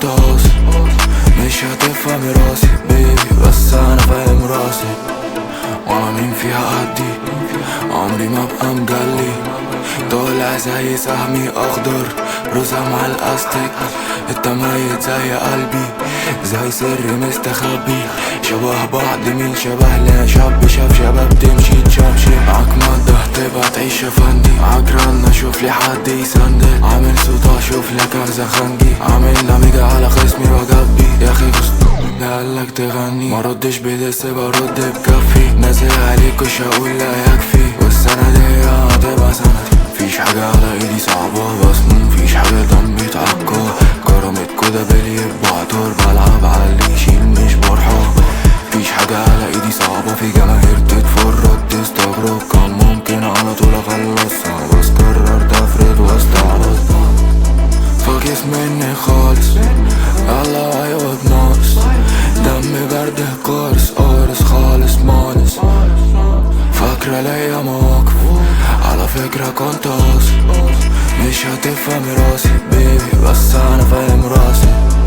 كنت قاصد، مش هتفهم راسي بيبي بس انا فاهم راسي. وانا مين فيها قدي، عمري ما ابقى مجلي، طالع زي سهمي اخضر روزة مع الاستيك. انت ميت زي قلبي، زي سر مستخبي، شبه بعض مين شبه لا شاب شاف شباب تمشي تشبشب. معاك مادة تبقى تعيش يا فندي، معاك رنة شوف لي حد يسندل، عامل صوت اشوف لك اغزى خنجي، عامل دميجة على خصمي وجبي. يا اخي ده قالك تغني ما ردش بدس برد بكفي، نازل عليك مش هقول لا يكفي، والسنة دي هتبقى سنتي. مفيش حاجة على ايدي صعبة بس مفيش حاجة دمي تعقى، كرمت كده بالي بعطر بلعب على اللي يشيل مش برحة. مفيش حاجة على ايدي صعبة، في جماهير تتفرج تستغرب، كان ممكن على طول اخلصها بس قررت افرد واستعرض. فاكس مني خالص يلا ايوه بناقص، دم برد قارس قارس خالص مانس. فاكرة ليا مواقف على فكرة كنت قاصد، مش هتفهم راسي بيبي بس انا فاهم راسي.